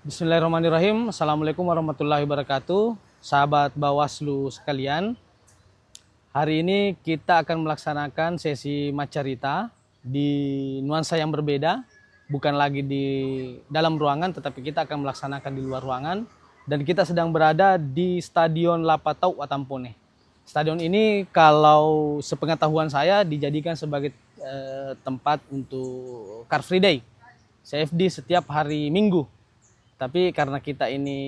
Bismillahirrahmanirrahim. Assalamualaikum warahmatullahi wabarakatuh. Sahabat Bawaslu sekalian, hari ini kita akan melaksanakan sesi macarita di nuansa yang berbeda, bukan lagi di dalam ruangan, tetapi kita akan melaksanakan di luar ruangan. Dan kita sedang berada di Stadion Lapatau Watampone. Stadion ini kalau sepengetahuan saya dijadikan sebagai tempat untuk Car Free Day, CFD setiap hari Minggu. Tapi karena kita ini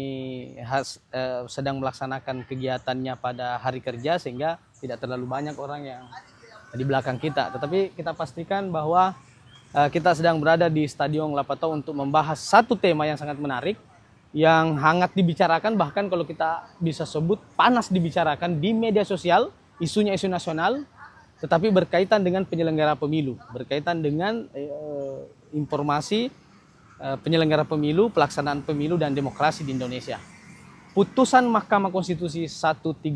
sedang melaksanakan kegiatannya pada hari kerja, sehingga tidak terlalu banyak orang yang di belakang kita. Tetapi kita pastikan bahwa kita sedang berada di Stadion Lapatau untuk membahas satu tema yang sangat menarik, yang hangat dibicarakan, bahkan kalau kita bisa sebut panas dibicarakan di media sosial, isunya isu nasional, tetapi berkaitan dengan penyelenggara pemilu, berkaitan dengan informasi penyelenggara pemilu, pelaksanaan pemilu dan demokrasi di Indonesia. Putusan Mahkamah Konstitusi 135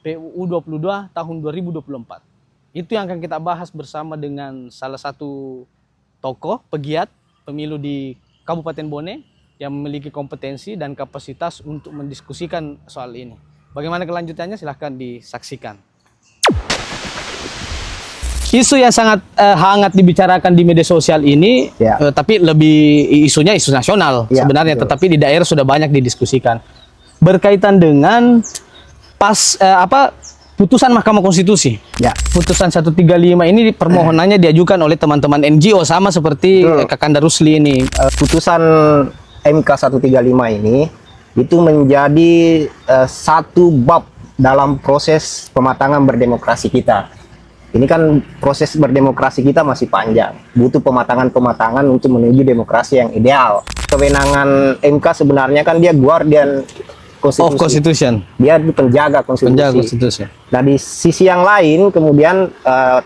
PUU 22 tahun 2024. Itu yang akan kita bahas bersama dengan salah satu tokoh pegiat pemilu di Kabupaten Bone yang memiliki kompetensi dan kapasitas untuk mendiskusikan soal ini. Bagaimana kelanjutannya, silahkan disaksikan. Isu yang sangat hangat dibicarakan di media sosial ini, tapi lebih isunya isu nasional sebenarnya, betul. Tetapi di daerah sudah banyak didiskusikan. Berkaitan dengan putusan Mahkamah Konstitusi. Putusan 135 ini permohonannya diajukan oleh teman-teman NGO, sama seperti Kakanda Rusli ini. Putusan MK 135 ini itu menjadi satu bab dalam proses pematangan berdemokrasi kita. Ini kan proses berdemokrasi kita masih panjang, butuh pematangan-pematangan untuk menuju demokrasi yang ideal. Kewenangan MK sebenarnya kan dia guardian Constitution. Dia penjaga konstitusi. Nah, di sisi yang lain kemudian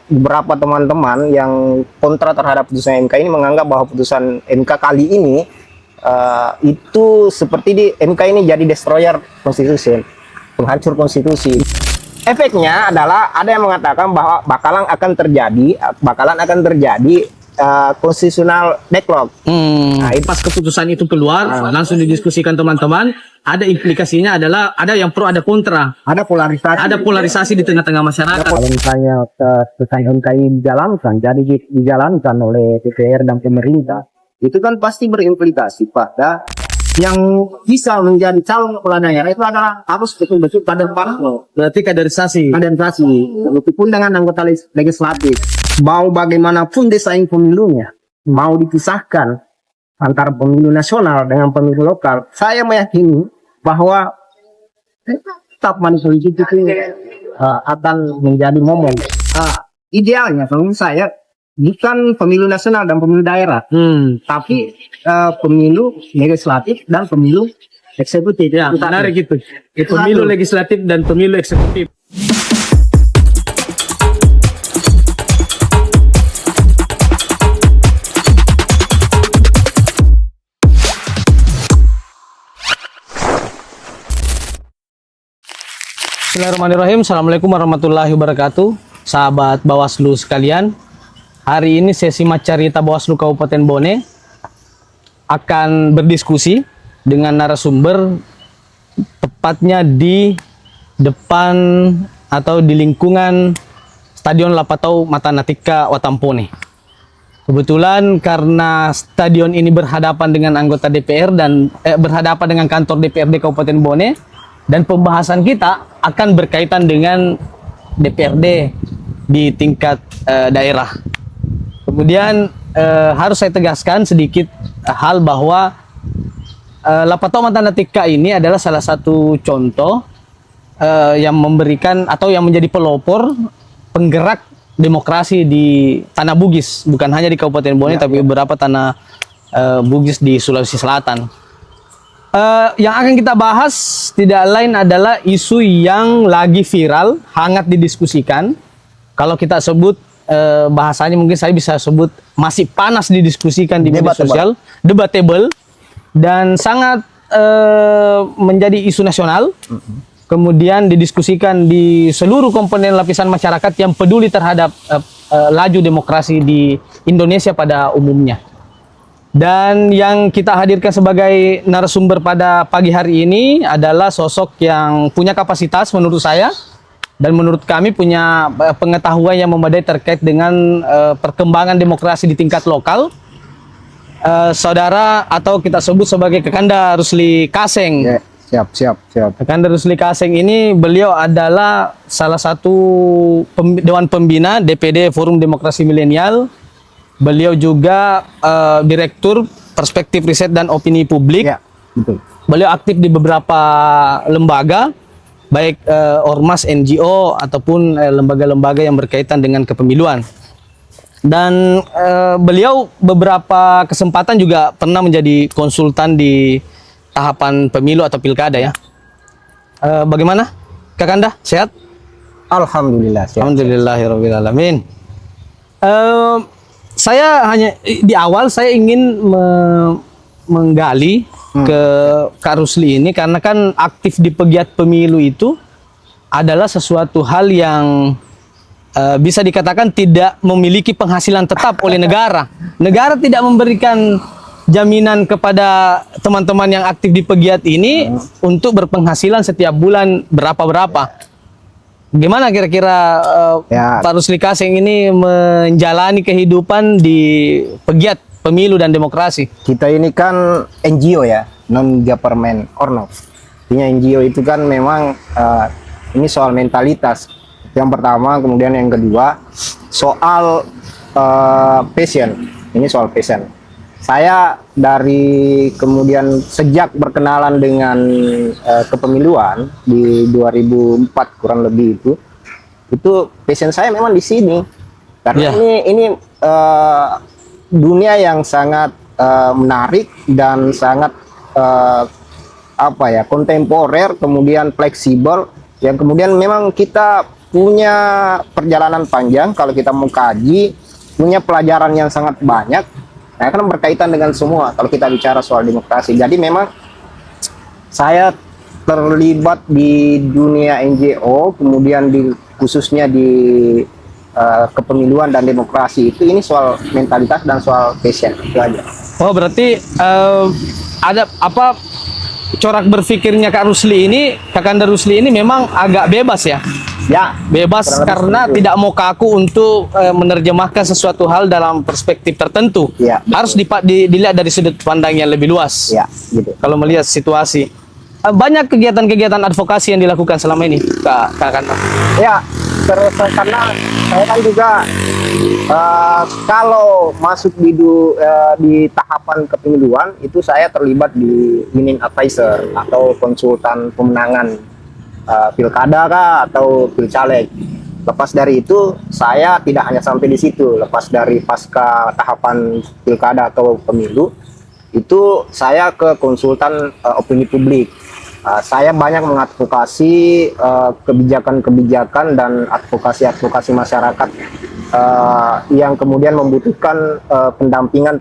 beberapa teman-teman yang kontra terhadap putusan MK ini menganggap bahwa putusan MK kali ini itu seperti di MK ini jadi destroyer konstitusi, penghancur konstitusi. Efeknya adalah ada yang mengatakan bahwa bakalan akan terjadi konstitusional backlog. Nah, pas keputusan itu keluar, langsung didiskusikan teman-teman. Ada implikasinya adalah ada yang pro, ada kontra. Ada polarisasi di tengah-tengah masyarakat. Kalau misalnya putusan MK ini dijalankan oleh DPR dan pemerintah, itu kan pasti berimplikasi pada yang bisa menjadi calon kepala daerah itu adalah harus betul-betul kader parpol. Berarti kaderisasi. Meskipun dengan anggota legislatif. Mau bagaimanapun desain pemilunya, mau dipisahkan antara pemilu nasional dengan pemilu lokal, saya meyakini bahwa tetap politik itu akan menjadi momen. Idealnya kalau saya bukan pemilu nasional dan pemilu daerah, tapi pemilu legislatif dan pemilu eksekutif. Ya, menarik gitu. Pemilu legislatif dan pemilu eksekutif. Bismillahirrahmanirrahim. Assalamualaikum warahmatullahi wabarakatuh. Sahabat Bawaslu sekalian, hari ini sesi macarita Bawaslu Kabupaten Bone akan berdiskusi dengan narasumber, tepatnya di depan atau di lingkungan Stadion Lapatau Matanatika Watampone. Kebetulan karena stadion ini berhadapan dengan anggota DPR dan berhadapan dengan kantor DPRD Kabupaten Bone, dan pembahasan kita akan berkaitan dengan DPRD di tingkat daerah. Kemudian harus saya tegaskan sedikit hal bahwa Lapatau Matanatika ini adalah salah satu contoh yang memberikan atau yang menjadi pelopor penggerak demokrasi di Tanah Bugis, bukan hanya di Kabupaten Bone tapi beberapa tanah Bugis di Sulawesi Selatan. Yang akan kita bahas tidak lain adalah isu yang lagi viral, hangat didiskusikan. Kalau kita sebut bahasanya mungkin saya bisa sebut masih panas didiskusikan di media sosial, debatable, dan sangat menjadi isu nasional. Kemudian didiskusikan di seluruh komponen lapisan masyarakat yang peduli terhadap laju demokrasi di Indonesia pada umumnya. Dan yang kita hadirkan sebagai narasumber pada pagi hari ini adalah sosok yang punya kapasitas menurut saya dan menurut kami punya pengetahuan yang memadai terkait dengan perkembangan demokrasi di tingkat lokal. Saudara atau kita sebut sebagai Kakanda Rusli Kaseng. Ya, siap. Kakanda Rusli Kaseng ini beliau adalah salah satu Dewan Pembina DPD Forum Demokrasi Milenial. Beliau juga Direktur Perspektif Riset dan Opini Publik. Ya, betul. Beliau aktif di beberapa lembaga, baik ormas, NGO ataupun lembaga-lembaga yang berkaitan dengan kepemiluan. Dan beliau beberapa kesempatan juga pernah menjadi konsultan di tahapan pemilu atau pilkada ya. Bagaimana, Kakanda? Sehat? Alhamdulillah. Siap. Alhamdulillahirrahmanirrahim. Saya hanya di awal saya ingin menggali ke Kak Rusli ini karena kan aktif di pegiat pemilu itu adalah sesuatu hal yang bisa dikatakan tidak memiliki penghasilan tetap oleh negara. Negara tidak memberikan jaminan kepada teman-teman yang aktif di pegiat ini untuk berpenghasilan setiap bulan berapa-berapa. Gimana kira-kira Pak Rusli Kaseng ini menjalani kehidupan di pegiat pemilu dan demokrasi? Kita ini kan NGO ya, non-government organs. Artinya NGO itu kan memang ini soal mentalitas. Yang pertama, kemudian yang kedua soal passion. Ini soal passion. Saya dari kemudian sejak berkenalan dengan kepemiluan di 2004 kurang lebih itu passion saya memang di sini. Karena ini dunia yang sangat menarik dan sangat kontemporer, kemudian fleksibel, yang kemudian memang kita punya perjalanan panjang kalau kita mau kaji, punya pelajaran yang sangat banyak. Nah, kan berkaitan dengan semua kalau kita bicara soal demokrasi. Jadi memang saya terlibat di dunia NGO, kemudian khususnya di kepemiluan dan demokrasi itu ini soal mentalitas dan soal passion itu aja. Oh, berarti ada apa corak berpikirnya Kak Rusli ini, Kakanda Rusli ini memang agak bebas ya? Ya, bebas karena tidak mau kaku untuk menerjemahkan sesuatu hal dalam perspektif tertentu. Ya, harus dilihat dari sudut pandang yang lebih luas. Ya, gitu. Kalau melihat situasi, banyak kegiatan-kegiatan advokasi yang dilakukan selama ini, Kak Kakanda. Ya, terus karena saya kan juga kalau masuk di tahapan kepemiluan itu saya terlibat di winning advisor atau konsultan pemenangan pilkada kah atau pilcaleg. Lepas dari itu saya tidak hanya sampai di situ. Lepas dari pasca tahapan pilkada atau pemilu itu saya ke konsultan opini publik. Saya banyak mengadvokasi kebijakan-kebijakan dan advokasi masyarakat yang kemudian membutuhkan pendampingan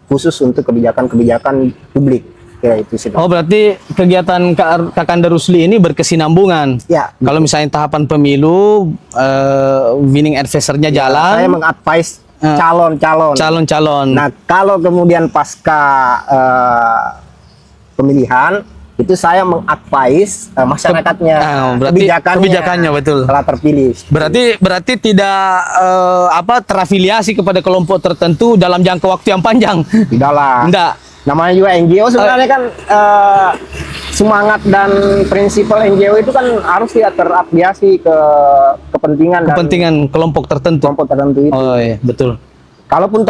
khusus untuk kebijakan-kebijakan publik. Ya, itu sih. Oh, berarti kegiatan Kakanda Rusli ini berkesinambungan. Ya. Kalau misalnya tahapan pemilu, winning advisor-nya jalan. Saya mengadvise calon-calon. Nah, kalau kemudian pasca pemilihan itu saya mengadvise masyarakatnya, kebijakannya betul. Setelah terpilih. Berarti tidak terafiliasi kepada kelompok tertentu dalam jangka waktu yang panjang. Tidaklah. Enggak. Namanya juga NGO sebenarnya kan semangat dan prinsipal NGO itu kan harus tidak terafiliasi ke kepentingan kelompok tertentu. Kelompok tertentu itu. Oh iya, betul. Kalaupun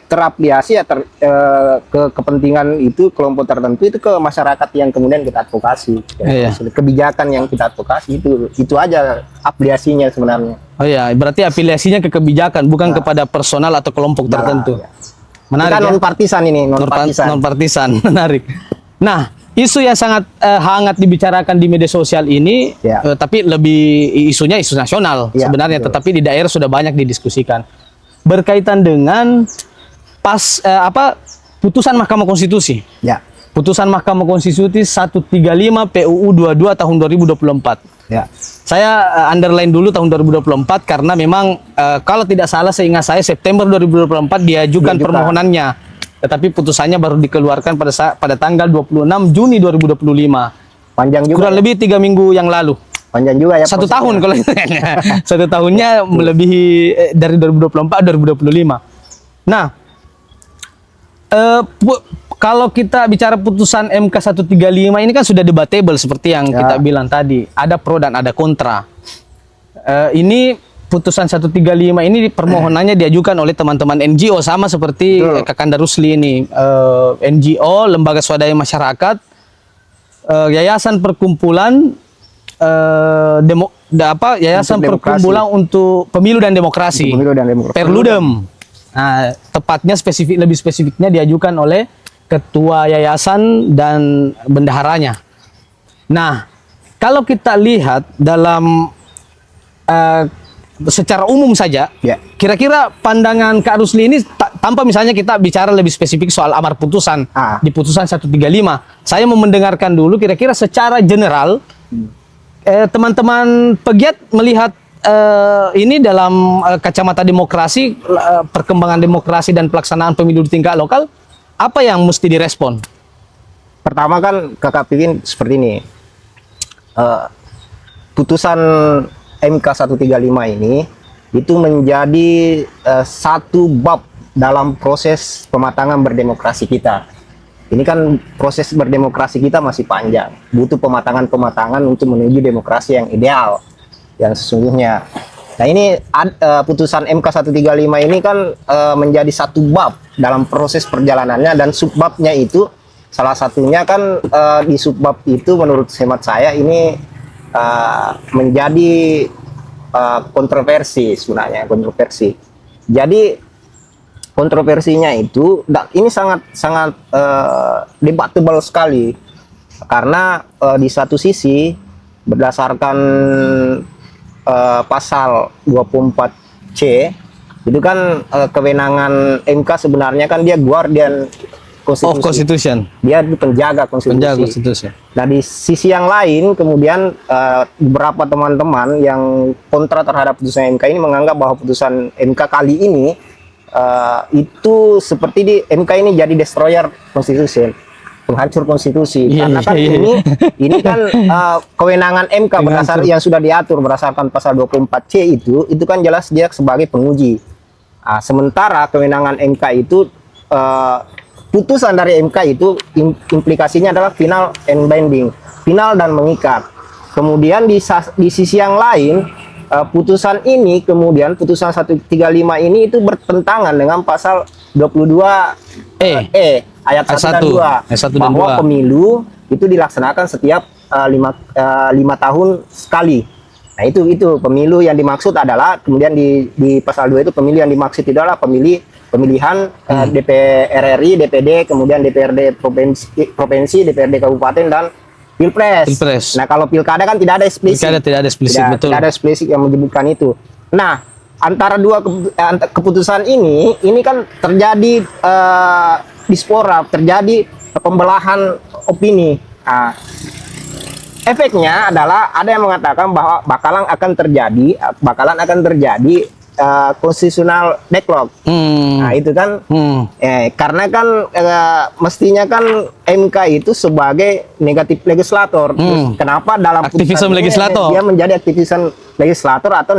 terafiliasi ya ke kepentingan itu kelompok tertentu itu ke masyarakat yang kemudian kita advokasi. Iya. Kebijakan yang kita advokasi itu aja afiliasinya sebenarnya. Oh iya, berarti afiliasinya ke kebijakan bukan kepada personal atau kelompok tertentu. Ya. Menarik. Kita non-partisan ini, non-partisan. Menarik. Nah, isu yang sangat hangat dibicarakan di media sosial ini, tapi lebih isunya isu nasional sebenarnya, betul. Tetapi di daerah sudah banyak didiskusikan. Berkaitan dengan putusan Mahkamah Konstitusi. Ya. Putusan Mahkamah Konstitusi 135 PUU 22 tahun 2024. Ya. Saya underline dulu tahun 2024 karena memang kalau tidak salah seingat saya September 2024 diajukan permohonannya tetapi putusannya baru dikeluarkan pada tanggal 26 Juni 2025. Panjang juga. Kurang lebih 3 minggu yang lalu. Panjang juga ya. 1 tahun kalau satu tahunnya melebihi dari 2024 2025. Nah, kalau kita bicara putusan MK 135 ini kan sudah debatable seperti yang kita bilang tadi, ada pro dan ada kontra. Ini putusan 135 ini permohonannya diajukan oleh teman-teman NGO sama seperti Kakanda Rusli ini, NGO, lembaga swadaya masyarakat, yayasan perkumpulan yayasan perkumpulan untuk pemilu dan demokrasi, Perludem. Nah, tepatnya lebih spesifiknya diajukan oleh ketua yayasan dan bendaharanya. Nah, kalau kita lihat dalam secara umum saja, kira-kira pandangan Kak Rusli ini tanpa misalnya kita bicara lebih spesifik soal amar putusan di putusan 135. Saya mau mendengarkan dulu kira-kira secara general teman-teman pegiat melihat ini dalam kacamata demokrasi, perkembangan demokrasi dan pelaksanaan pemilu di tingkat lokal, apa yang mesti direspon? Pertama kan Kakak Pipin seperti ini, putusan MK 135 ini itu menjadi satu bab dalam proses pematangan berdemokrasi kita. Ini kan proses berdemokrasi kita masih panjang, butuh pematangan-pematangan untuk menuju demokrasi yang ideal, yang sesungguhnya. Nah ini putusan MK 135 ini kan menjadi satu bab dalam proses perjalanannya, dan subbabnya itu salah satunya kan di subbab itu menurut hemat saya ini menjadi kontroversi sebenarnya, kontroversi. Jadi kontroversinya itu ini sangat debatable sekali, karena di satu sisi berdasarkan pasal 24C itu kan kewenangan MK sebenarnya kan dia guardian konstitusi. Dia penjaga konstitusi. Nah di sisi yang lain kemudian beberapa teman-teman yang kontra terhadap putusan MK ini menganggap bahwa putusan MK kali ini itu seperti di MK ini jadi destroyer konstitusi, penghancur konstitusi. Karena kan ini kan kewenangan MK berdasar yang sudah diatur berdasarkan pasal 24C itu kan jelas dia sebagai penguji. Sementara kewenangan MK itu putusan dari MK itu implikasinya adalah final and binding, final dan mengikat. Kemudian di sisi yang lain putusan ini, kemudian putusan 135 ini itu bertentangan dengan pasal 22 ayat 1 dan 2 bahwa pemilu itu dilaksanakan setiap 5 tahun sekali. Nah itu pemilu yang dimaksud adalah, kemudian di pasal 2 itu pemilu yang dimaksud itu adalah pemilihan DPR RI, DPD, kemudian DPRD provinsi, DPRD kabupaten, dan Pilpres. Nah kalau pilkada kan tidak ada eksplisit. Betul. Tidak ada eksplisit yang menyebutkan itu. Nah antara dua keputusan ini kan terjadi dispora, terjadi pembelahan opini. Nah, efeknya adalah ada yang mengatakan bahwa bakalan akan terjadi konstitusional deadlock. Nah itu kan karena kan mestinya kan MK itu sebagai negatif legislator. Terus kenapa dalam aktivisme legislator dia menjadi aktivisme legislator atau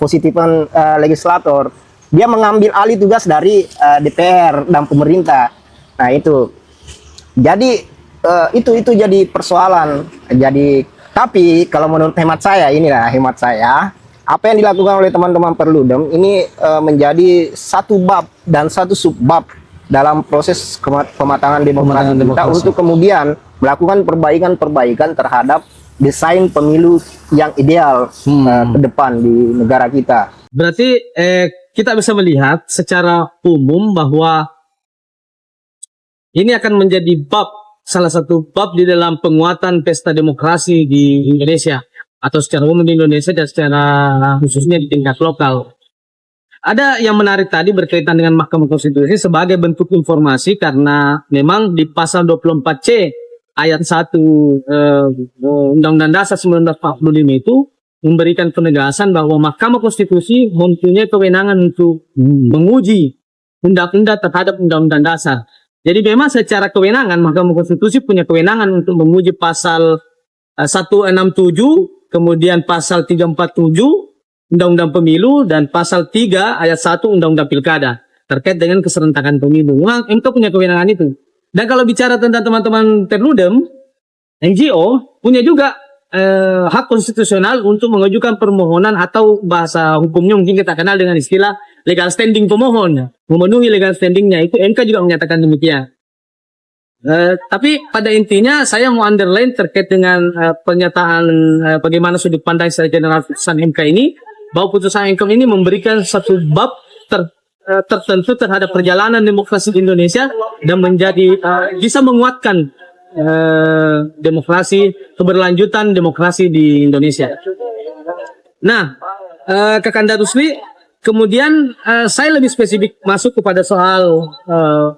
positifan legislator? Dia mengambil alih tugas dari DPR dan pemerintah. Nah itu jadi itu jadi persoalan. Tapi kalau menurut hemat saya, inilah hemat saya, apa yang dilakukan oleh teman-teman Perludem ini menjadi satu bab dan satu subbab dalam proses pematangan demokrasi kita untuk kemudian melakukan perbaikan terhadap desain pemilu yang ideal ke depan di negara kita. Berarti kita bisa melihat secara umum bahwa ini akan menjadi salah satu bab di dalam penguatan pesta demokrasi di Indonesia, atau secara umum di Indonesia dan secara khususnya di tingkat lokal. Ada yang menarik tadi berkaitan dengan Mahkamah Konstitusi sebagai bentuk informasi, karena memang di pasal 24C ayat 1 Undang-Undang Dasar 1945 itu memberikan penegasan bahwa Mahkamah Konstitusi mempunyai kewenangan untuk menguji undang-undang terhadap undang-undang dasar. Jadi memang secara kewenangan Mahkamah Konstitusi punya kewenangan untuk menguji pasal 167, kemudian pasal 347 Undang-Undang Pemilu dan pasal 3 ayat 1 Undang-Undang Pilkada terkait dengan keserentakan pemilu. Memang MK punya kewenangan itu. Dan kalau bicara tentang teman-teman Perludem, NGO punya juga hak konstitusional untuk mengajukan permohonan atau bahasa hukumnya mungkin kita kenal dengan istilah legal standing pemohon, memenuhi legal standingnya. Itu MK juga menyatakan demikian. Tapi pada intinya saya mau underline terkait dengan pernyataan bagaimana sudut pandang secara general putusan MK ini, bahwa putusan MK ini memberikan satu bab tertentu terhadap perjalanan demokrasi di Indonesia dan menjadi bisa menguatkan demokrasi, keberlanjutan demokrasi di Indonesia. Nah, Kakanda Rusli, kemudian saya lebih spesifik masuk kepada soal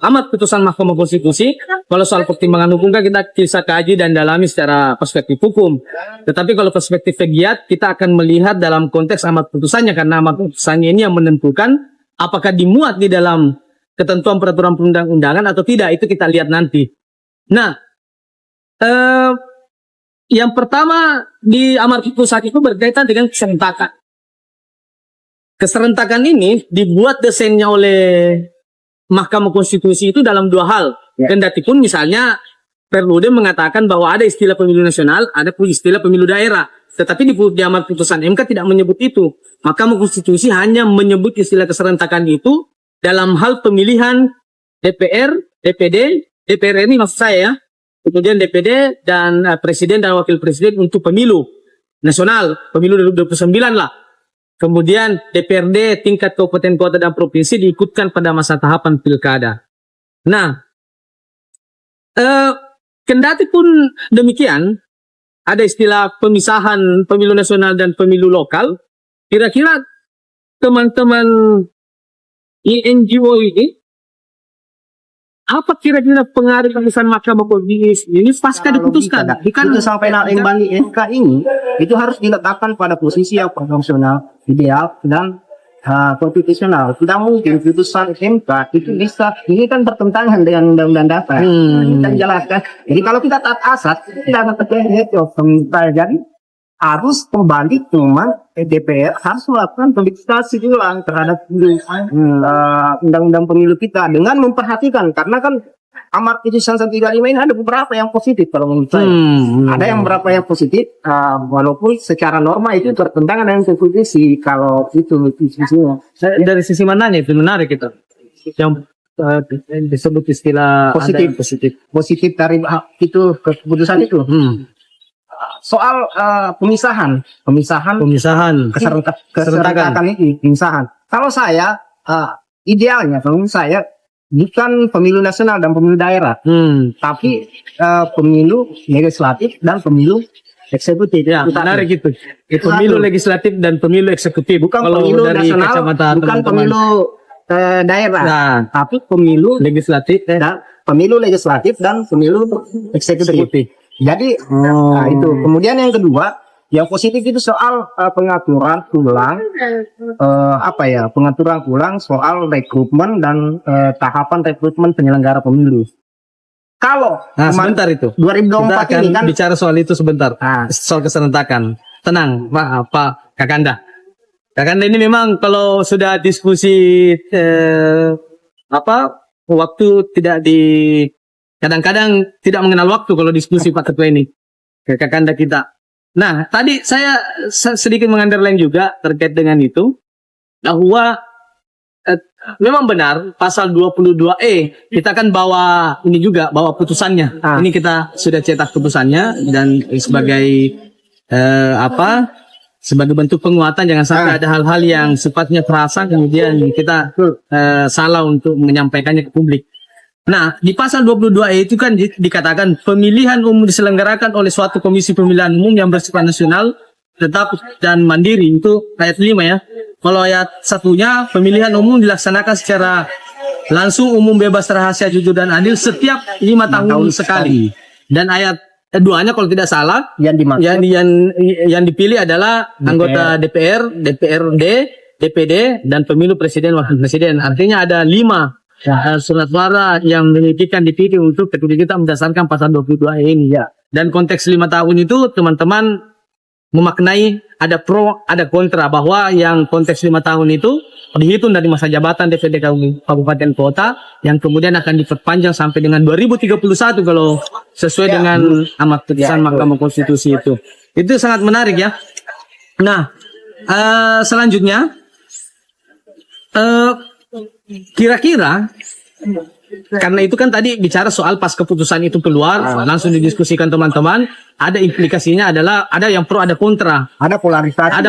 amar putusan Mahkamah Konstitusi. Kalau soal pertimbangan hukum kan kita bisa kaji dan dalami secara perspektif hukum. Tetapi kalau perspektif pegiat, kita akan melihat dalam konteks amar putusannya, karena amar putusannya ini yang menentukan apakah dimuat di dalam ketentuan peraturan perundang-undangan atau tidak. Itu kita lihat nanti. Nah, yang pertama di amar putusan itu berkaitan dengan keserentakan. Keserentakan ini dibuat desainnya oleh Mahkamah Konstitusi itu dalam dua hal. Kendati pun misalnya Perludem mengatakan bahwa ada istilah pemilu nasional, ada pun istilah pemilu daerah. Tetapi di amar putusan MK tidak menyebut itu. Mahkamah Konstitusi hanya menyebut istilah keserentakan itu dalam hal pemilihan DPR, DPD, DPR ini maksud saya ya. Kemudian DPD dan Presiden dan Wakil Presiden untuk pemilu nasional, pemilu 2029 lah. Kemudian DPRD tingkat kabupaten, kota, dan provinsi diikutkan pada masa tahapan pilkada. Nah, kendati pun demikian, ada istilah pemisahan pemilu nasional dan pemilu lokal. Kira-kira teman-teman NGO ini, apa kira-kira pengaruh putusan Mahkamah Konstitusi ini pasca diputuskan? Itu sampai yang balik MK ini itu harus diletakkan pada posisi yang proporsional, ideal dan konstitusional. Tidak mungkin putusan MK itu bisa, ini kan bertentangan dengan undang-undang dasar. Kita jelaskan. Jadi kalau kita taat asas, tidak akan terjadi itu. Jadi harus kembali cuman DPR harus melakukan verifikasi ulang terhadap undang-undang pemilu kita dengan memperhatikan, karena kan amar putusan 135 ini ada beberapa yang positif kalau menurut saya. Ada yang beberapa yang positif, walaupun secara norma itu bertentangan dengan konstitusi. Kalau itu diskusinya Dari sisi mananya itu menarik itu. Yang disebut istilah positif dari itu keputusan itu. Soal pemisahan keserentakan ini, pemisahan. Kalau saya idealnya, kalau saya bukan pemilu nasional dan pemilu daerah, tapi pemilu legislatif dan pemilu eksekutif. Ya, menarik gitu. Pemilu legislatif dan pemilu eksekutif. Bukan kalau pemilu dari nasional, kacamata bukan pemilu daerah, tapi pemilu legislatif dan pemilu legislatif dan pemilu eksekutif. Jadi itu. Kemudian yang kedua, yang positif itu soal pengaturan ulang pengaturan ulang soal rekrutmen dan tahapan rekrutmen penyelenggara pemilu. Kalau sebentar itu 2024 kita akan ini kan bicara soal itu sebentar. Soal keserentakan. Tenang, Pak Kakanda. Kakanda ini memang kalau sudah diskusi waktu tidak kadang-kadang tidak mengenal waktu kalau diskusi Pak Ketua ini ke Kakanda kita. Nah, tadi saya sedikit mengunderline juga terkait dengan itu, bahwa memang benar pasal 22E kita kan bawa ini juga, bawa putusannya. Ini kita sudah cetak putusannya dan sebagai sebagai bentuk penguatan, jangan sampai ada hal-hal yang sifatnya terasa kemudian kita salah untuk menyampaikannya ke publik. Nah, di pasal 22E itu kan dikatakan pemilihan umum diselenggarakan oleh suatu komisi pemilihan umum yang bersifat nasional, tetap dan mandiri. Itu ayat 5 ya. Kalau ayat 1-nya, pemilihan umum dilaksanakan secara langsung, umum, bebas, rahasia, jujur dan adil setiap 5 tahun sekali. Dan ayat 2-nya kalau tidak salah, yang dipilih adalah anggota DPR, DPRD, DPD dan pemilu presiden wakil presiden. Artinya ada 5 surat suara yang dimilikikan dipilih untuk ketua kita berdasarkan pasal 22 ini ya. Dan konteks 5 tahun itu teman-teman memaknai ada pro ada kontra, bahwa yang konteks 5 tahun itu dihitung dari masa jabatan DPD kabupaten kota yang kemudian akan diperpanjang sampai dengan 2031 kalau sesuai dengan amat putusan Mahkamah Konstitusi itu. Itu sangat menarik ya. Nah, selanjutnya kira-kira karena itu kan tadi bicara soal pas keputusan itu keluar langsung didiskusikan teman-teman, ada implikasinya adalah ada yang pro ada kontra, Ada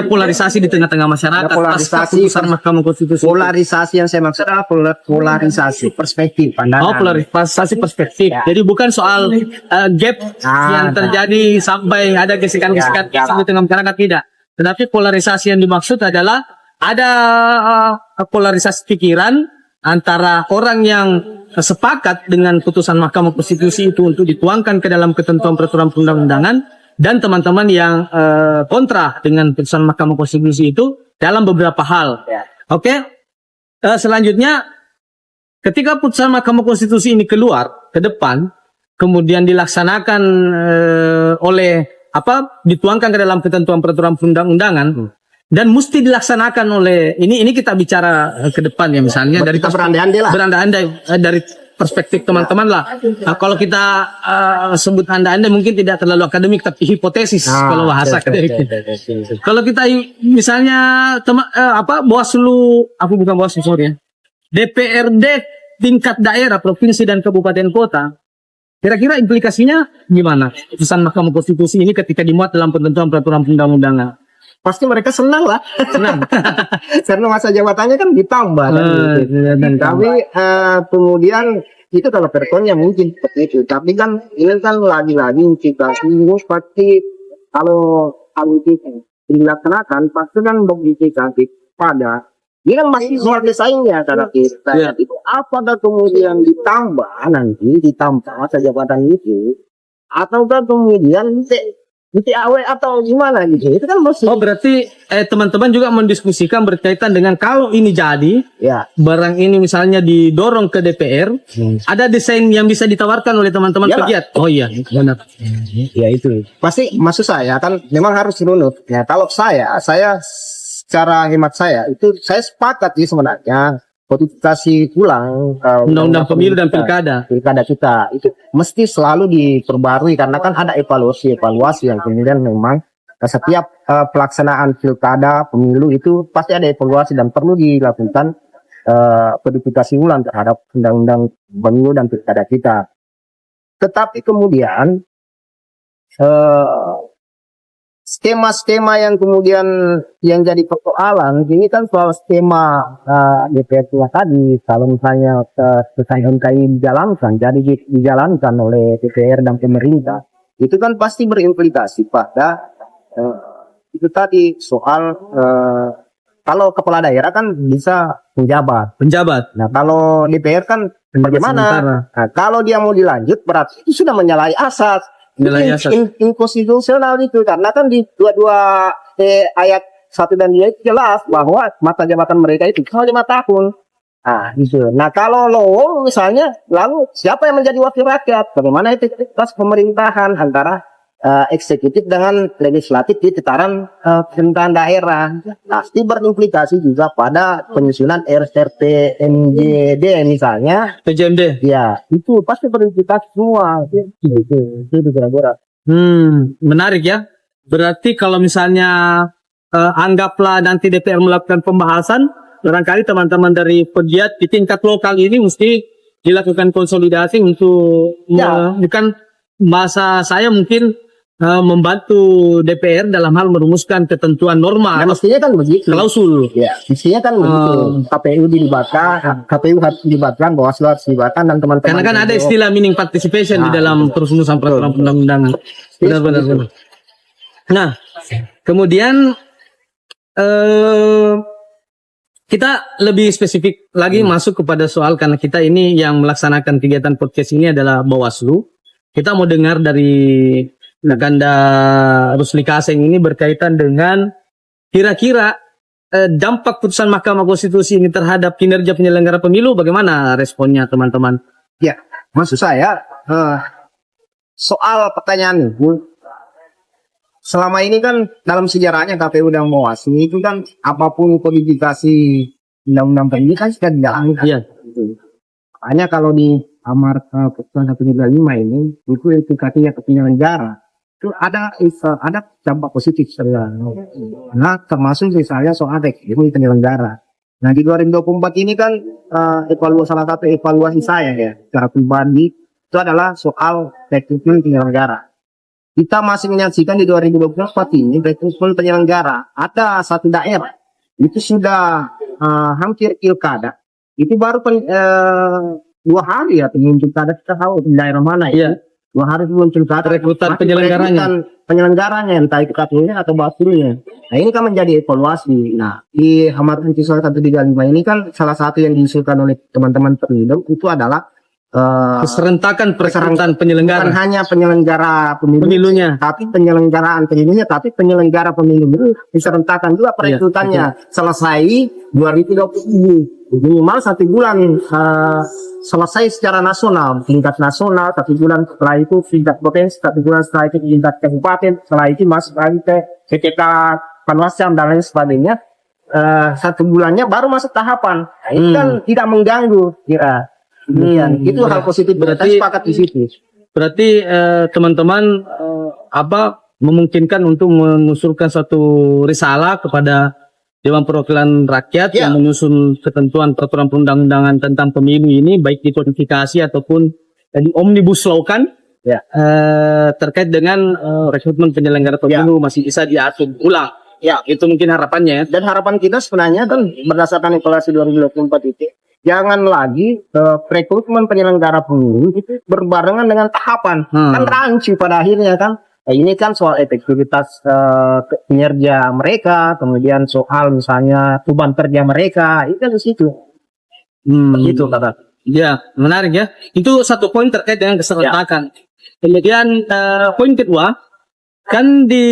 polarisasi di tengah-tengah masyarakat Ada pas polarisasi, keputusan Mahkamah Konstitusi. Polarisasi yang saya maksud adalah polarisasi perspektif pandangan. Polarisasi perspektif. Ya. Jadi bukan soal gap yang terjadi sampai ada gesekan-gesekan di tengah masyarakat, tidak. Tetapi polarisasi yang dimaksud adalah ada polarisasi pikiran antara orang yang sepakat dengan putusan Mahkamah Konstitusi itu untuk dituangkan ke dalam ketentuan peraturan perundang-undangan dan teman-teman yang kontra dengan putusan Mahkamah Konstitusi itu dalam beberapa hal. Oke. Selanjutnya ketika putusan Mahkamah Konstitusi ini keluar ke depan, kemudian dilaksanakan oleh dituangkan ke dalam ketentuan peraturan perundang-undangan dan mesti dilaksanakan oleh ini kita bicara ke depan ya, misalnya dari kita berandai-andai dari perspektif teman-teman lah. Nah, kalau kita sebut andai-andai mungkin tidak terlalu akademik tapi hipotesis kalau bahasa akademik. Kalau kita misalnya Bawaslu, bukan Bawaslu sorry ya, DPRD tingkat daerah, provinsi dan kabupaten kota, kira-kira implikasinya gimana putusan Mahkamah Konstitusi ini ketika dimuat dalam ketentuan peraturan perundang-undangan? Pasti mereka senang lah. Senang. Karena masa jabatannya kan ditambah. Tapi kemudian itu kalau perkonnya mungkin seperti itu. Tapi kan ini kan lagi-lagi implikasi pasti kalau hal itu dilaksanakan pasti kan berimplikasi pada ini kan masih soal desainnya karena kita itu apakah kemudian ditambah masa jabatan itu ataukah kemudian DTAW atau gimana gitu. Itu kan masih. Berarti teman-teman juga mendiskusikan berkaitan dengan kalau ini jadi barang ini misalnya didorong ke DPR, ada desain yang bisa ditawarkan oleh teman-teman pegiat. Oh iya, benar. Ya itu. Pasti maksud saya kan memang harus runut. Ya kalau saya secara hemat saya itu saya sepakat sih sebenarnya kodifikasi ulang undang-undang pemilu dan pilkada kita itu mesti selalu diperbarui karena kan ada evaluasi yang kemudian memang setiap pelaksanaan pilkada pemilu itu pasti ada evaluasi dan perlu dilakukan kodifikasi ulang terhadap undang-undang pemilu dan pilkada kita. Tetapi kemudian skema-skema yang kemudian yang jadi persoalan ini kan soal skema DPR tadi, kalau misalnya selesai MKI dijalankan oleh DPR dan pemerintah, itu kan pasti berimplikasi pada itu tadi soal kalau kepala daerah kan bisa penjabat. Nah kalau DPR kan bagaimana? Nah, kalau dia mau dilanjut berarti itu sudah menyalahi asas. Inkonstitusional itu karena kan di dua ayat 1 dan 2 itu jelas bahwa masa jabatan mereka itu cuma 5 tahun. Nah, gitu. Nah, kalau lowong misalnya lalu siapa yang menjadi wakil rakyat? Bagaimana efektivitas pemerintahan antara eksekutif dengan legislatif di tataran pemerintahan daerah? Pasti berimplikasi juga pada penyusunan RRT MJD misalnya. PJMD. Ya, itu pasti berimplikasi semua. Itu kira-kira. Menarik ya. Berarti kalau misalnya anggaplah nanti DPR melakukan pembahasan, barangkali teman-teman dari pegiat di tingkat lokal ini mesti dilakukan konsolidasi untuk bukan bahasa saya mungkin membantu DPR dalam hal merumuskan ketentuan norma. Nah, mestinya kan begitu. Klausul. Ya, mestinya kan begitu. KPU dilibatkan, KPU harus dilibatkan, Bawaslu harus dilibatkan dan teman-teman. Karena kan ada istilah meaning participation di dalam perumusan peraturan perundang-undangan. Benar-benar. Nah, kemudian kita lebih spesifik lagi masuk kepada soal karena kita ini yang melaksanakan kegiatan podcast ini adalah Bawaslu. Kita mau dengar dari Ganda Rusli Kaseng ini berkaitan dengan kira-kira dampak putusan Mahkamah Konstitusi ini terhadap kinerja penyelenggara pemilu, bagaimana responnya teman-teman? Ya, maksud saya soal pertanyaan itu, selama ini kan dalam sejarahnya KPU dan Bawaslu itu kan apapun kodifikasi undang-undang pemilu kan sudah dijalankan. Iya. Gitu. Makanya kalau di amar putusan 135 ini itu katanya ke penyelenggara itu ada dampak positif sebenarnya. Nah, termasuk misalnya soal rekrutmen penyelenggara. Nah, di 2024 ini kan salah satu evaluasi saya ya secara pribadi itu adalah soal rekrutmen penyelenggara. Kita masih menyaksikan di 2024 ini rekrutmen penyelenggara ada satu daerah itu sudah hampir pilkada. Itu baru 2 hari ya pengunjung pilkada, kita tahu di daerah mana ya. 2 hari sebelum pilkada Rekrutan penyelenggaranya entah itu KPU-nya atau Bawaslu-nya. Nah, ini kan menjadi evaluasi. Nah, di amar putusan 135 ini kan salah satu yang diusulkan oleh teman-teman Perludem itu adalah keserentakan perekrutan penyelenggara. Bukan hanya penyelenggara Pemilunya. tapi penyelenggaraan pemilunya, tapi penyelenggara pemilu itu diserentakkan juga perekrutannya selesai 2027. Minimal 1 bulan selesai secara nasional, tingkat nasional, 1 bulan setelah itu tingkat provinsi, 1 bulan setelah itu tingkat kabupaten, setelah itu masuk lagi ke PPK Panwascam dan lain sebagainya. 1 bulannya baru masuk tahapan. Nah, ini kan tidak mengganggu kira. Itu hal positif, berarti sepakat di situ. Berarti teman-teman memungkinkan untuk mengusulkan satu risalah kepada Dewan Perwakilan Rakyat yang menyusun ketentuan peraturan perundang-undangan tentang pemilu ini, baik dikodifikasi ataupun di omnibus law kan, terkait dengan rekrutmen penyelenggara pemilu masih bisa diatur ulang. Ya, itu mungkin harapannya. Dan harapan kita sebenarnya kan berdasarkan evaluasi 2024 itu, jangan lagi rekrutmen penyelenggara pemilu itu berbarengan dengan tahapan. Kan rancu pada akhirnya kan. Nah, ini kan soal efektivitas kinerja mereka, kemudian soal misalnya beban kerja mereka, itu kan di situ. Itu kata. Ya, menarik ya. Itu satu poin terkait dengan keserentakan. Kemudian poin kedua, kan di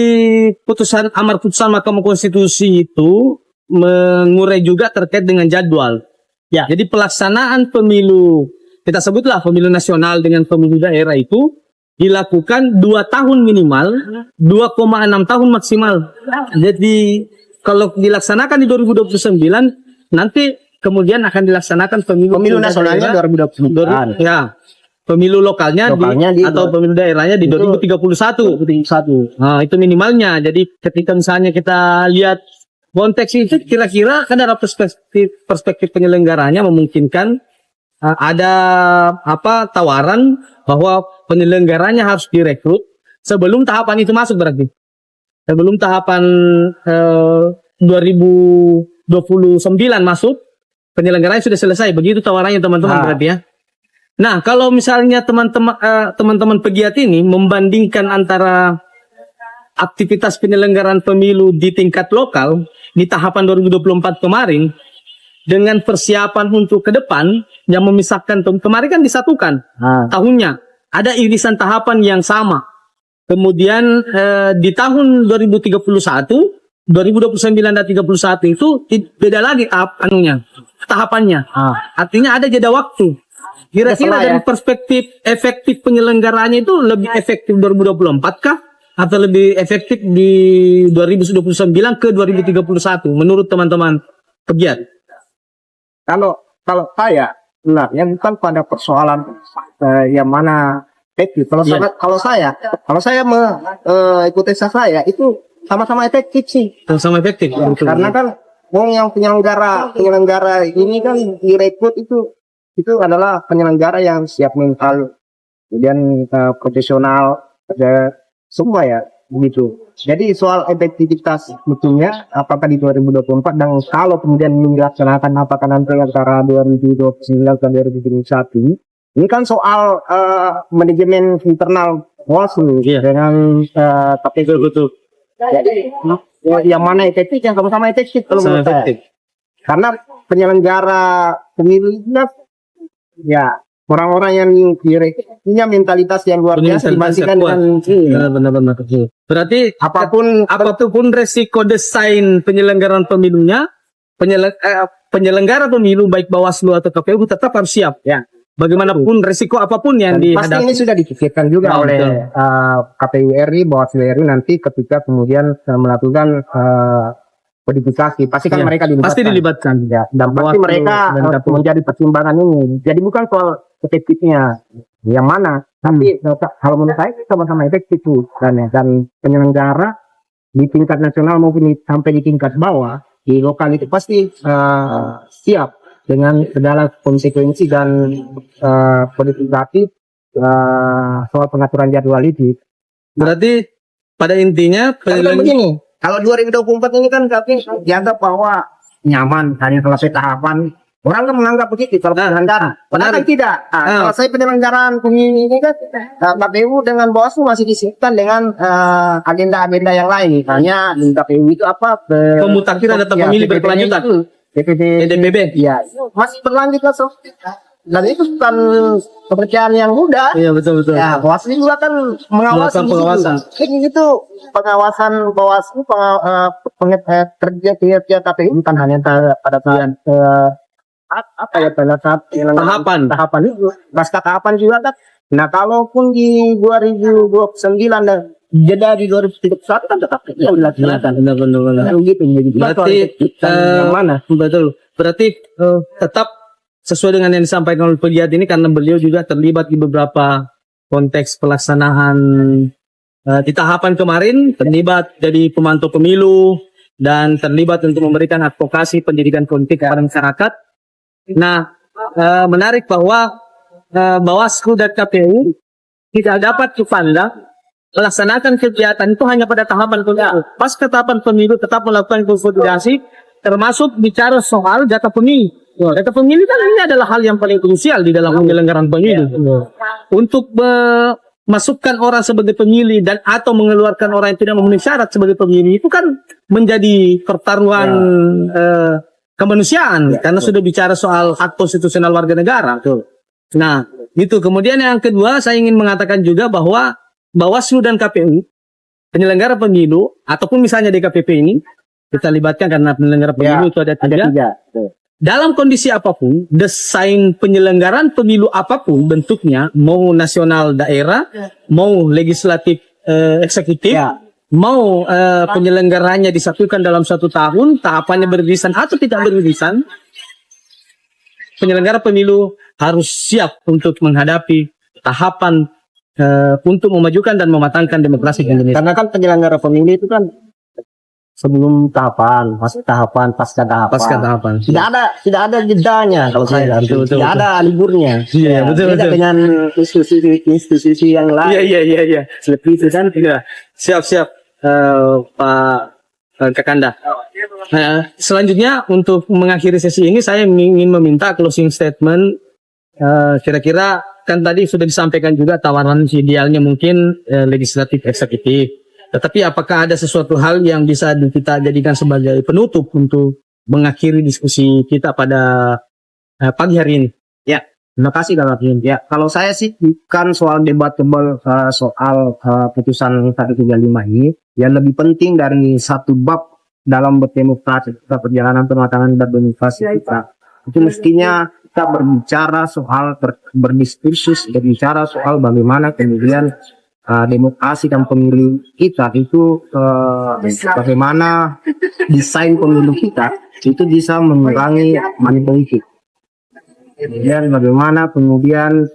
amar putusan Mahkamah Konstitusi itu mengurai juga terkait dengan jadwal. Ya. Jadi pelaksanaan pemilu, kita sebutlah pemilu nasional dengan pemilu daerah itu dilakukan 2 tahun minimal, 2,6 tahun maksimal. Jadi kalau dilaksanakan di 2029, nanti kemudian akan dilaksanakan pemilu nasionalnya 2029. Ya, pemilu lokalnya atau pemilu daerahnya di 2031. Nah, itu minimalnya. Jadi ketika misalnya kita lihat konteks itu, kira-kira kan ada perspektif penyelenggaranya memungkinkan ada tawaran bahwa penyelenggaranya harus direkrut sebelum tahapan itu masuk, berarti sebelum tahapan 2029 masuk, penyelenggaranya sudah selesai. Begitu tawarannya teman-teman berarti ya. Nah, kalau misalnya teman-teman pegiat ini membandingkan antara aktivitas penyelenggaraan pemilu di tingkat lokal di tahapan 2024 kemarin dengan persiapan untuk ke depan yang memisahkan, kemarin kan disatukan tahunnya, ada irisan tahapan yang sama. Kemudian di tahun 2031, 2029 dan 31 itu beda lagi tahapannya. Artinya ada jeda waktu. Kira-kira dari perspektif efektif penyelenggaraannya itu lebih efektif 2024 kah? Atau lebih efektif di 2029 ke 2031 menurut teman-teman pegiat? Kalau saya sebenarnya bukan pada persoalan yang mana efektif. Kalau saya hipotesa saya itu sama-sama efektif sih. Sama-sama efektif. Karena kan yang penyelenggara ini kan direkrut itu adalah penyelenggara yang siap mental, kemudian profesional, ada semua ya begitu. Jadi soal efektivitas betulnya apakah di 2024 dan kalau kemudian dilaksanakan apakah nanti antara 2029 dan 2031, ini kan soal manajemen internal Bawaslu dengan KPU betul. Jadi yang mana efektif, yang sama-sama efektif kalau menurut saya. Karena penyelenggara pemilu ya orang-orang yang punya mentalitas yang luar Punya biasa mentalitas dibandingkan yang kuat. dengan Benar-benar. Berarti apapun resiko desain penyelenggaraan pemilunya, penyelenggara pemilu baik Bawaslu atau KPU tetap harus siap. Ya. Bagaimanapun resiko apapun yang dan pasti dihadapi. ini sudah dipikirkan juga Oh, oleh betul. KPU RI, Bawaslu RI nanti ketika kemudian melakukan kodifikasi. Pasti kan Iya, mereka dilibatkan. pasti dilibatkan. Ya, dan pasti Bawaslu mereka dan KPU. menjadi pertimbangan ini. Jadi bukan soal efektifnya yang mana, tapi kalau menurut saya sama-sama efektif tuh. Dan penyelenggara di tingkat nasional maupun sampai di tingkat bawah di lokal itu pasti siap dengan segala konsekuensi dan kodifikasi soal pengaturan jadwal itu. Berarti pada intinya Tapi kan begini, kalau 2024 ini kan kami dianggap bahwa nyaman hanya selesai tahapan. Orang kan menganggap begitu kalau penyelenggara. Padahal kan tidak. Kalau saya penyelenggaraan pemilu ini kan KPU dengan Bawaslu masih disibukkan dengan agenda-agenda yang lain. Misalnya di KPU itu apa? Pemutakhiran data pemilih berkelanjutan. DPP. Ya, masih berlanjut lah. Dan itu bukan pekerjaan yang mudah. Iya, betul. Ya, Bawaslu juga kan mengawasi di situ. Ini itu pengawasan Bawaslu, kerja KPU bukan hanya pada saat pada saat tahapan itu, pasca tahapan juga kan. Nah, kalaupun di 2029 dan jeda di 2031 kan tetap dilaksanakan. Benar. Gitu, Berarti yang mana? betul. Berarti tetap sesuai dengan yang disampaikan oleh pegiat ini karena beliau juga terlibat di beberapa konteks pelaksanaan di tahapan kemarin, terlibat jadi pemantau pemilu dan terlibat untuk memberikan advokasi pendidikan politik kepada masyarakat. Nah, menarik bahwa Bawaslu dan KPU tidak dapat dipandang melaksanakan kegiatan itu hanya pada tahapan pemilu. Pasca tahapan pemilu tetap melakukan konsolidasi, termasuk bicara soal data pemilih. Data pemilih kan ini adalah hal yang paling krusial di dalam penyelenggaraan pemilu. Untuk memasukkan orang sebagai pemilih dan atau mengeluarkan orang yang tidak memenuhi syarat sebagai pemilih itu kan menjadi pertaruhan kemanusiaan karena sudah bicara soal hak konstitusional warga negara. Nah, itu. Kemudian yang kedua saya ingin mengatakan juga bahwa Bawaslu dan KPU penyelenggara pemilu ataupun misalnya DKPP ini kita libatkan karena penyelenggara pemilu itu ada tiga. Dalam kondisi apapun, desain penyelenggaraan pemilu apapun bentuknya, mau nasional daerah, mau legislatif eksekutif, mau penyelenggaranya disatukan dalam 1 tahun, tahapannya beririsan atau tidak beririsan, penyelenggara pemilu harus siap untuk menghadapi tahapan untuk memajukan dan mematangkan demokrasi di Indonesia. Karena kan penyelenggara pemilu itu kan sebelum tahapan, pasca tahapan. Tidak ada jedanya kalau saya. Tidak ada liburnya. Iya, betul. Dengan institusi yang lain. Iya. Seperti itu kan. Iya. Siap, Pak Kakanda. Selanjutnya untuk mengakhiri sesi ini saya ingin meminta closing statement. Kira-kira kan tadi sudah disampaikan juga tawaran idealnya mungkin legislatif eksekutif. Tetapi apakah ada sesuatu hal yang bisa kita jadikan sebagai penutup untuk mengakhiri diskusi kita pada pagi hari ini? Ya, terima kasih Kak Rafiun. Ya, kalau saya sih bukan soal debatable soal putusan 135 ini. Yang lebih penting dari satu bab dalam berdemokrasi, perjalanan pematangan berdemokrasi kita. Itu mestinya kita berbicara soal berdiskursus, berbicara soal bagaimana kemudian demokrasi dan pemilu kita itu bagaimana desain pemilu kita itu bisa mengurangi money politik. Kemudian bagaimana kemudian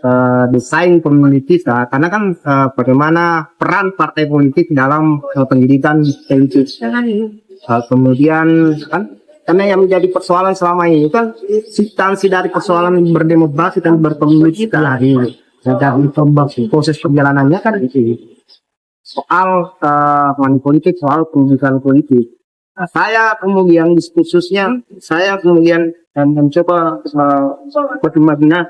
desain pemilu kita, karena kan bagaimana peran partai politik dalam pendidikan politik. Kemudian kan karena yang menjadi persoalan selama ini kan substansi dari persoalan berdemokrasi dan berpemilu kita ini. Dan proses perjalanannya kan itu soal money politik, soal pendidikan politik. Saya kemudian diskursusnya, saya kemudian mencoba bagaimana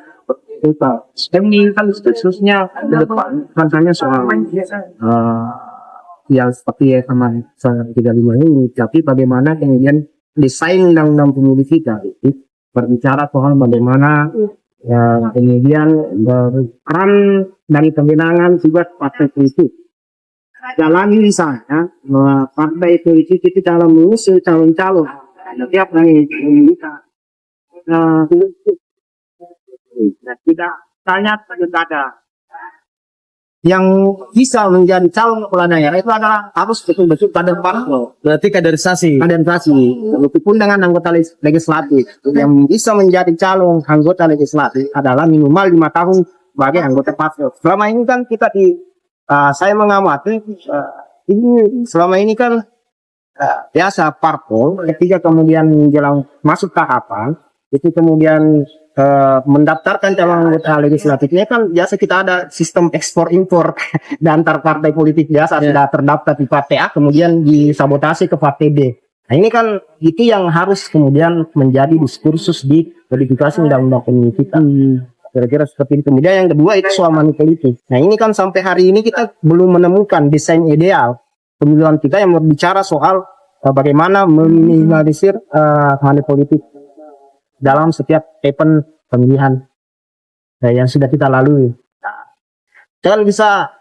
kita menginginkan diskursusnya ke depan, katanya soal yang seperti teman saya 35 ini, tapi bagaimana kemudian desain undang-undang pemilu kita itu berbicara soal bagaimana Ya, kemudian peran dari kewenangan tugas partai politik. Jalani misalnya partai politik itu dalam mengusung calon-calon setiap dari pemerintah. Tidak tanya tidak ada yang bisa menjadi calon kepala daerah itu adalah harus betul-betul kader parpol. Berarti kaderisasi. Meskipun dengan anggota legislatif yang bisa menjadi calon anggota legislatif adalah minimal 5 tahun sebagai anggota parpol. Selama ini kan kita saya mengamati ini selama ini kan biasa parpol ketika kemudian menjelang masuk tahapan itu kemudian mendaftarkan calon anggota legislatifnya kan biasa kita ada sistem ekspor impor dan antar partai politik biasa sudah terdaftar di partai A kemudian disabotase ke partai B. Nah ini kan itu yang harus kemudian menjadi diskursus di kodifikasi undang-undang pemilu kita. Kira-kira seperti itu. Kemudian yang kedua itu soal money politik. Nah ini kan sampai hari ini kita belum menemukan desain ideal pemilihan kita yang berbicara soal bagaimana meminimalisir money politik dalam setiap event pemilihan yang sudah kita lalui. Kita kan bisa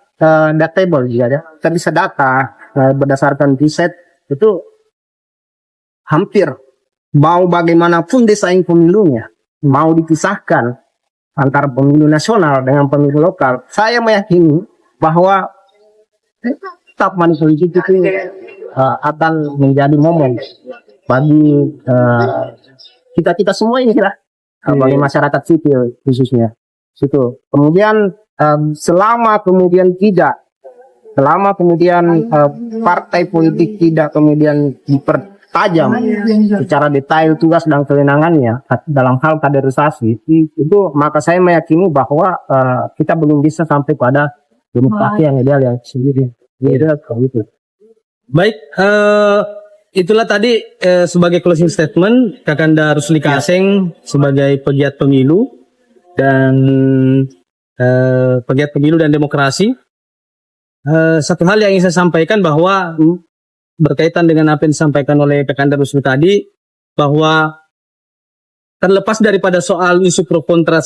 datable juga ya. Kita bisa data berdasarkan riset itu hampir mau bagaimanapun desain pemilunya mau dipisahkan antara pemilu nasional dengan pemilu lokal. Saya meyakini bahwa tetap money politik itu akan menjadi momen bagi kita semua ini lah bagi masyarakat sipil khususnya situ. Kemudian selama kemudian partai politik tidak kemudian dipertajam secara detail tugas dan kewenangannya dalam hal kaderisasi itu, maka saya meyakini bahwa kita belum bisa sampai pada demokrasi yang ideal yang sendiri. Itu. Baik, itulah tadi sebagai closing statement Kakanda Rusli Kaseng sebagai pegiat pemilu dan demokrasi. Satu hal yang ingin saya sampaikan bahwa berkaitan dengan apa yang disampaikan oleh Kakanda Rusli tadi, bahwa terlepas daripada soal isu pro kontra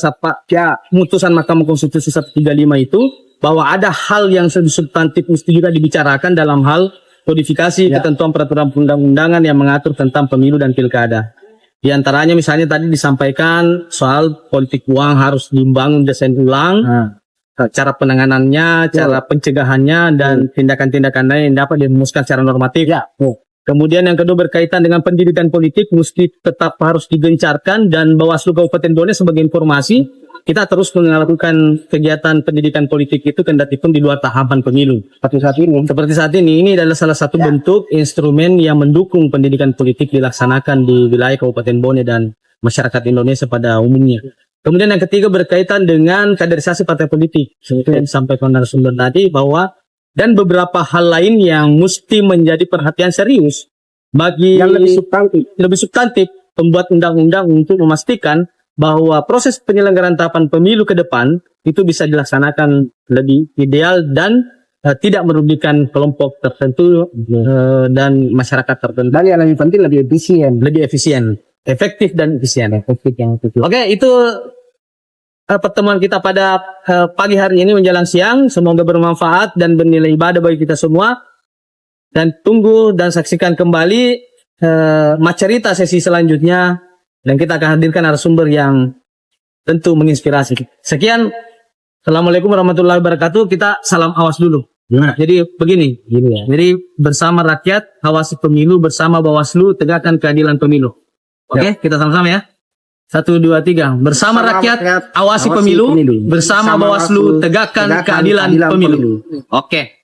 putusan Mahkamah Konstitusi 135 itu, bahwa ada hal yang substantif mesti juga dibicarakan dalam hal kodifikasi ketentuan peraturan undang-undangan yang mengatur tentang pemilu dan pilkada. Di antaranya misalnya tadi disampaikan soal politik uang harus dibangun desain ulang, cara penanganannya, cara pencegahannya, dan tindakan-tindakan lain yang dapat dirumuskan secara normatif. Kemudian yang kedua berkaitan dengan pendidikan politik mesti tetap harus digencarkan, dan Bawaslu Kabupaten Bone sebagai informasi, kita terus melakukan kegiatan pendidikan politik itu kendatipun di luar tahapan pemilu. Seperti saat ini ini adalah salah satu bentuk instrumen yang mendukung pendidikan politik dilaksanakan di wilayah Kabupaten Bone dan masyarakat Indonesia pada umumnya. Kemudian yang ketiga berkaitan dengan kaderisasi partai politik. Seperti yang disampaikan narasumber tadi, bahwa dan beberapa hal lain yang mesti menjadi perhatian serius bagi yang lebih substantif pembuat undang-undang untuk memastikan bahwa proses penyelenggaraan tahapan pemilu ke depan itu bisa dilaksanakan lebih ideal dan tidak merugikan kelompok tertentu dan masyarakat tertentu. Dan yang lebih penting lebih efisien, efektif dan efisien. Oke, itu pertemuan kita pada pagi hari ini menjelang siang. Semoga bermanfaat dan bernilai ibadah bagi kita semua. Dan tunggu dan saksikan kembali Macerita sesi selanjutnya. Dan kita akan hadirkan narasumber yang tentu menginspirasi. Sekian. Assalamualaikum warahmatullahi wabarakatuh. Kita salam awas dulu. Jadi begini. Jadi bersama rakyat, awasi pemilu, bersama Bawaslu, tegakkan keadilan pemilu. Oke, kita sama-sama ya. 1, 2, 3. Bersama rakyat, awasi pemilu, bersama Bawaslu, tegakkan keadilan pemilu. Oke.